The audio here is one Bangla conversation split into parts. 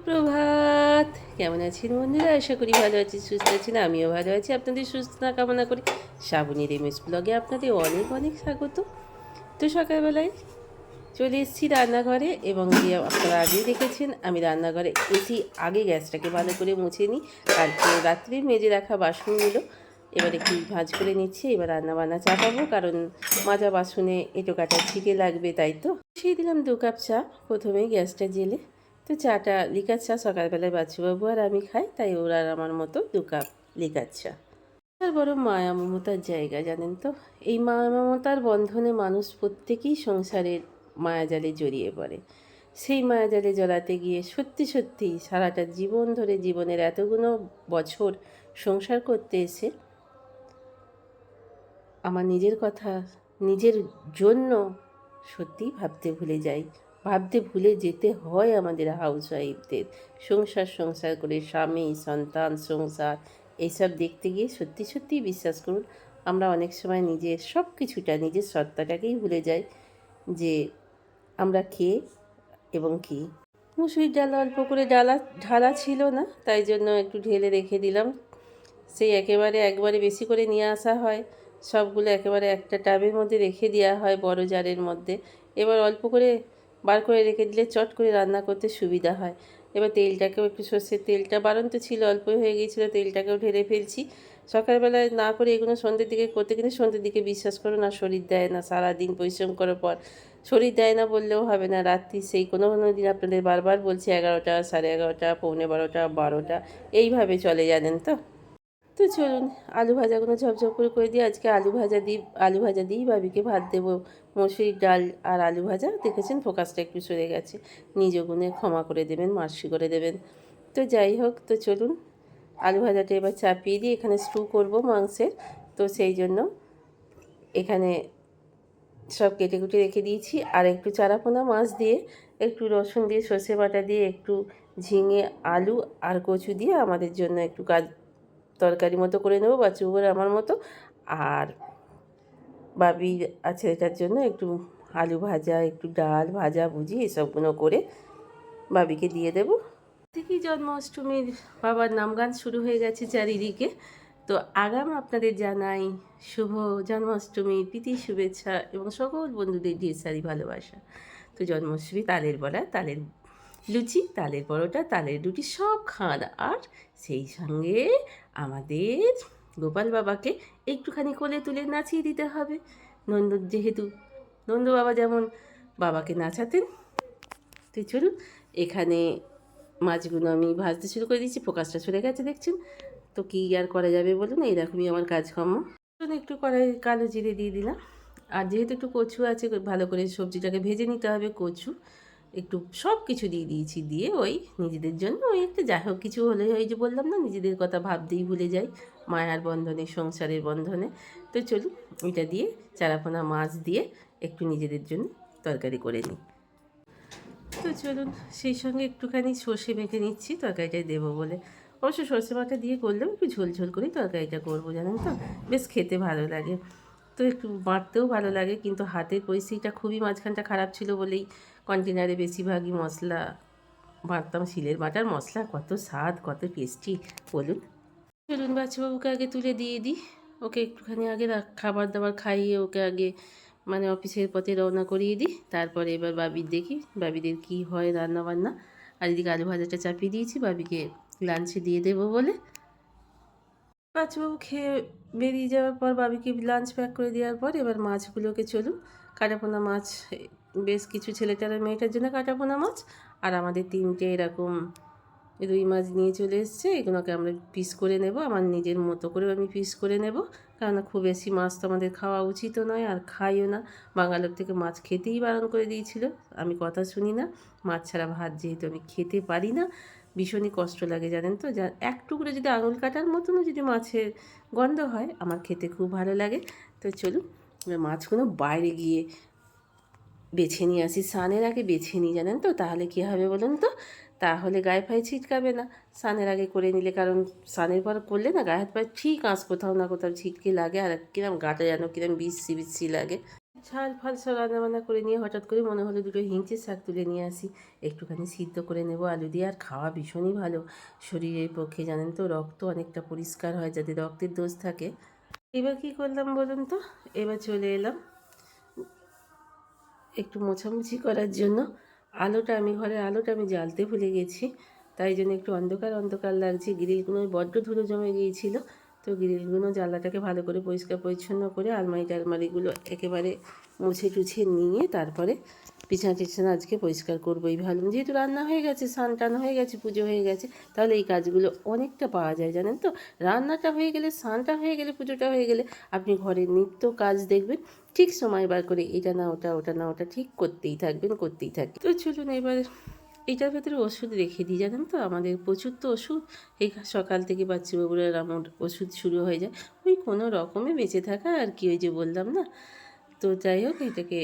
প্রভাত, কেমন আছেন বন্ধুরা? আশা করি ভালো আছি, সুস্থ আছেন। আমিও ভালো আছি। আপনাদের সুস্থতা কামনা করি। শ্রাবণীর এমএস ব্লগে আপনাদের অনেক অনেক স্বাগত। তো সকালবেলায় চলে এসেছি রান্নাঘরে এবং দিয়ে আপনারা আগেই দেখেছেন আমি রান্নাঘরে এসি আগে গ্যাসটাকে ভালো করে মুছে নিই। কালকে রাত্রে মেজে রাখা বাসনগুলো এবার একটু ভাঁজ করে নিচ্ছি। এবার রান্নাবান্না চাপাবো, কারণ মাজা বাসনে এঁটো কাটা ছিটে লাগবে, তাই তো। সেই দিলাম 2 কাপ চা প্রথমেই গ্যাসটা জেলে। তো চাটা লিকার চা সকালবেলায় বাচ্চুবাবু আর আমি খাই, তাই ওরা আর আমার মতো 2 কাপ লিকার চা। আর বড় মায়া মমতার জায়গা, জানেন তো। এই মায়া মমতার বন্ধনে মানুষ প্রত্যেকেই সংসারের মায়াজালে জড়িয়ে পড়ে। সেই মায়াজালে জড়াতে গিয়ে সত্যি সত্যি সারাটা জীবন ধরে, জীবনের এতগুলো বছর সংসার করতে এসে আমার নিজের কথা, নিজের জন্য সত্যিই ভাবতে ভুলে যাই। ভাবতে ভুলে যেতে হয় আমাদের হাউসওয়াইফদের। সংসার করে স্বামী, সন্তান, সংসার এইসব দেখতে গিয়ে সত্যি সত্যিই বিশ্বাস করুন, আমরা অনেক সময় নিজের সব কিছুটা, নিজের সত্তাটাকেই ভুলে যাই যে আমরা কে এবং কী। মুসুরির ডাল অল্প করে ঢালা ছিল না, তাই জন্য একটু ঢেলে রেখে দিলাম। সেই একবারে বেশি করে নিয়ে আসা হয়, সবগুলো একেবারে একটা টাবের মধ্যে রেখে দেওয়া হয়, বড় জারের মধ্যে। এবার অল্প করে বার করে রেখে দিলে চট করে রান্না করতে সুবিধা হয়। এবার তেলটাকেও একটু, সর্ষের তেলটা বাড়ন্ত ছিল, অল্প হয়ে গিয়েছিলো, তেলটাকেও ঢেলে ফেলছি। সকালবেলায় না করে এগুলো সন্ধ্যের দিকে করতে, কিন্তু সন্ধ্যের দিকে বিশ্বাস করো না, শরীর দেয় না। সারাদিন পরিশ্রম করার পর শরীর দেয় না বললেও হবে না। রাত্রি সেই কোনো কোনো দিন আপনাদের বারবার বলছি 11টা, 11:30, 11:45, 12টা এইভাবে চলে, জানেন তো। তো চলুন আলু ভাজাগুলো ঝপঝপ করে দিয়ে আজকে আলু ভাজা দিয়েই ভাবিকে ভাত দেবো। মসুরির ডাল আর আলু ভাজা, দেখেছেন ফোকাসটা একটু সরে গেছে, নিজ গুণে ক্ষমা করে দেবেন, মার্সি করে দেবেন। তো যাই হোক, তো চলুন আলু ভাজাটা এবার চাপিয়ে দিয়ে এখানে স্টু করব মাংসের। তো সেই জন্য এখানে সব কেটে কুটে রেখে দিয়েছি। আর একটু চারাপোনা মাছ দিয়ে, একটু রসুন দিয়ে, সর্ষে বাটা দিয়ে, একটু ঝিঙে, আলু আর কচু দিয়ে আমাদের জন্য একটু তরকারি মতো করে নেবো, বাচ্চুগুলো আমার মতো। আর বাবি আছে এটার জন্য একটু আলু ভাজা, একটু ডাল ভাজা ভুজি এসবগুলো করে বাবিকে দিয়ে দেবো। থেকেই জন্মাষ্টমীর বাবার নামগান শুরু হয়ে গেছে চারিদিকে। তো আগাম আপনাদের জানাই শুভ জন্মাষ্টমীর প্রীতি শুভেচ্ছা এবং সকল বন্ধুদের ঢের সারি ভালোবাসা। তো জন্মাষ্টমী তালের বড়া, তালের লুচি, তালের পরোটা, তালের রুটি সব খান। আর সেই সঙ্গে আমাদের গোপাল বাবাকে একটুখানি কোলে তুলে নাচিয়ে দিতে হবে। যেহেতু নন্দ বাবা যেমন বাবাকে নাচাতেন। তো চলুন এখানে মাছগুলো আমি ভাজতে শুরু করে দিচ্ছি। ফোকাসটা চলে গেছে দেখছেন। তো কী আর করা যাবে বলুন, এইরকমই আমার কাজকর্ম। একটু কড়াই কালো জিরে দিয়ে দিলাম। আর যেহেতু একটু কচু আছে, ভালো করে সবজিটাকে ভেজে নিতে হবে। কচু একটু সব কিছু দিয়ে দিয়েছি, দিয়ে ওই নিজেদের জন্য ওই একটা যাই হোক কিছু হলে, ওই যে বললাম না, নিজেদের কথা ভাবতেই ভুলে যাই মায়ার বন্ধনে, সংসারের বন্ধনে। তো চলুন এটা দিয়ে, চারাপোনা মাছ দিয়ে একটু নিজেদের জন্য তরকারি করে নিই। তো চলুন সেই সঙ্গে একটুখানি সর্ষে মেখে নিচ্ছি তরকারিটায় দেবো বলে। অবশ্য সর্ষে বাটা দিয়ে করলেও একটু ঝোল ঝোল করেই তরকারিটা করবো, জানেন তো, বেশ খেতে ভালো লাগে। তো একটু বাটতেও ভালো লাগে, কিন্তু হাতের পরিস্থিতিটা খুবই মাঝখানটা খারাপ ছিল বলেই কন্টেনারে বেশিরভাগই মশলা বাটতাম। শিলের বাটার মশলা কত স্বাদ, কত টেস্টি বলুন। চলুন বাচ্চাবাবুকে আগে তুলে দিয়ে দিই। ওকে একটুখানি আগে খাবার দাবার খাইয়ে ওকে আগে মানে অফিসের পথে রওনা করিয়ে দিই। তারপরে এবার বাবির দেখি বাবিদের কী হয় রান্না বান্না। আর এদিকে আলু ভাজাটা চাপিয়ে দিয়েছি বাবিকে লাঞ্চে দিয়ে দেবো বলে। বাচ্চাবাবু খেয়ে বেরিয়ে যাওয়ার পর বাবিকে লাঞ্চ প্যাক করে দেওয়ার পর এবার মাছগুলোকে চলুন কাটাপোনা মাছ, বেশ কিছু ছেলেটার আর মেয়েটার জন্য কাটাপোনা মাছ, আর আমাদের 3টে এরকম রুই মাছ নিয়ে চলে এসছে। এগুলোকে আমরা পিস করে নেব, আমার নিজের মতো করে আমি পিস করে নেব, কারণ খুব বেশি মাছ তো আমাদের খাওয়া উচিতও নয়, আর খাইও না। বাঙালোর থেকে মাছ খেতেই বারণ করে দিয়েছিল, আমি কথা শুনি না। মাছ ছাড়া ভাত যেহেতু আমি খেতে পারি না, ভীষণই কষ্ট লাগে, জানেন তো। যা এক টুকরো যদি আঙুল কাটার মতনও যদি মাছের গন্ধ হয়, আমার খেতে খুব ভালো লাগে। তো চলুন মাছগুলো বাইরে গিয়ে বেছে নিয়ে আসি, স্নানের আগে বেছে নিই, জানেন তো। তাহলে কী হবে বলুন তো, তাহলে গায়ে ফায়ে ছিটকাবে না স্নানের আগে করে নিলে। কারণ স্নানের পর করলে না গায়ে হাত পায়ে ঠিক কোথাও না কোথাও ছিটকে লাগে, আর কিরম গাটা যেন কিরম বিশ্রী বিশ্রী লাগে। ঝাল ফাল সব রান্নাবান্না করে নিয়ে হঠাৎ করে মনে হলো দুটো হিংচের শাক তুলে নিয়ে আসি, একটুখানি সিদ্ধ করে নেব আলু দিয়ে। আর খাওয়া ভীষণই ভালো শরীরের পক্ষে, জানেন তো, রক্ত অনেকটা পরিষ্কার হয় যাদের রক্তের দোষ থাকে। এবার কি করলাম বলুন তো, এবার চলে এলাম একটু মোছামুছি করার জন্য। ঘরের আলোটা আমি জ্বালতে ভুলে গেছি, তাই জন্য একটু অন্ধকার অন্ধকার লাগছে। গ্রিলগুলো বড্ড ধুলো জমে গিয়েছিল, তো গ্রিলগুলো জানলাটাকে ভালো করে পরিষ্কার পরিচ্ছন্ন করে আলমারিগুলো একেবারে মুছে টুছে নিয়ে তারপরে বিছানা টিছানা আজকে পরিষ্কার করবোই ভাবলাম। যেহেতু রান্না হয়ে গেছে, স্নান টান হয়ে গেছে, পুজো হয়ে গেছে, তাহলে এই কাজগুলো অনেকটা পাওয়া যায়, জানেন তো। রান্নাটা হয়ে গেলে, স্নানটা হয়ে গেলে, পুজোটা হয়ে গেলে আপনি ঘরের নিত্য কাজ দেখবেন ঠিক সময় বার করে এটা না ওটা, ওটা না ওটা ঠিক করতেই থাকবেন। তো চলুন এবার এইটার ভেতরে ওষুধ রেখে দিই, জানেন তো। আমাদের প্রচুর তো ওষুধ, এই সকাল থেকে বাচ্চাবাবুরা আমার ওষুধ শুরু হয়ে যায়, ওই কোনো রকমে বেঁচে থাকা আর কি, ওই যে বললাম না। তো যাই হোক, এটাকে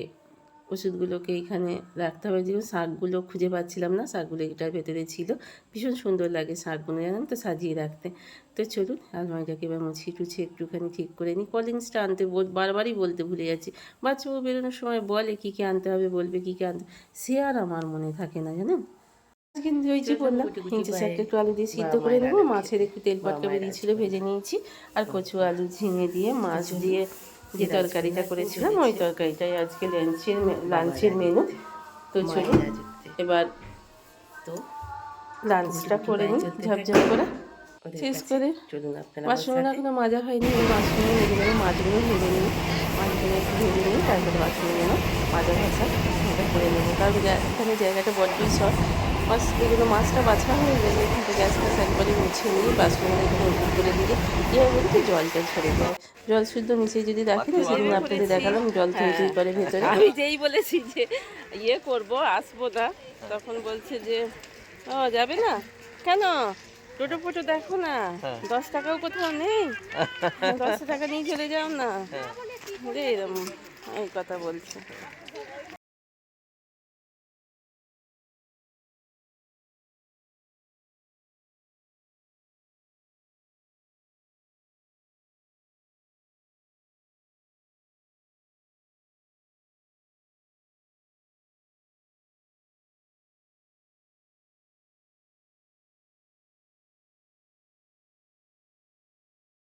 ওষুধগুলোকে এইখানে রাখতে হবে। যেমন শাকগুলো খুঁজে পাচ্ছিলাম না, শাকগুলো এটার ভেতরে ছিল। ভীষণ সুন্দর লাগে শাকগুলো, জানেন তো, সাজিয়ে রাখতে। তো চলুন আলমারিটাকে এবার মুছিয়ে টুছিয়ে একটুখানি ঠিক করে নিই। কলিংসটা আনতে বারবারই বলতে ভুলে যাচ্ছি। বাচ্চাও বেরোনোর সময় বলে কী কী আনতে হবে, বলবে কী কী আনতে, সে আর আমার মনে থাকে না, জানেন। কিন্তু ওই যে বললাম, হিংচে শাকটা একটু আলু দিয়ে সিদ্ধ করে নেবো। মাছের একটু তেল পাটকা বেরিয়েছিল, ভেজে নিয়েছি। আর কচু আলু ঝিঙে দিয়ে মাছ দিয়ে যে তরকারিটা করেছিলাম, ওই তরকারিটাই আজকে লাঞ্চের মেনু। তো চলুন এবার তো লাঞ্চটা করে নিই ঝপঝপ করে, শেষ করে। বাসনগুলো এখনো মাজা হয়নি, বাসনগুলো মেজে নেবো। মাছগুলো ভেজে নিই, মাছগুলো একটু ভেজে নিই, তারপরে বাসনগুলো মাজা ভাজা এটা করে নেবো। কারণ এখানে জায়গাটা বড্ডই শর্ট। মাছটা বাছা হয়ে গেলে এখান থেকে গ্যাস ফ্যাস একবারে মুছে নিয়ে বাসনগুলো একটু ওপর করে দিলে এবার বলি তো জলটা ঝরে যায়। জল শুদ্ধ মিশিয়ে যদি রাখি না, সেদিন আপনাদের দেখালাম জল থই করে ভেতরে। আমি যেই বলেছি যে করবো, আসবো না, তখন বলছে যে ও যাবে না কেন, টোটো ফোটো দেখো না, 10 টাকাও কোথাও নেই, 10 টাকা নিয়ে চলে যাও না, এরকম এই কথা বলছে।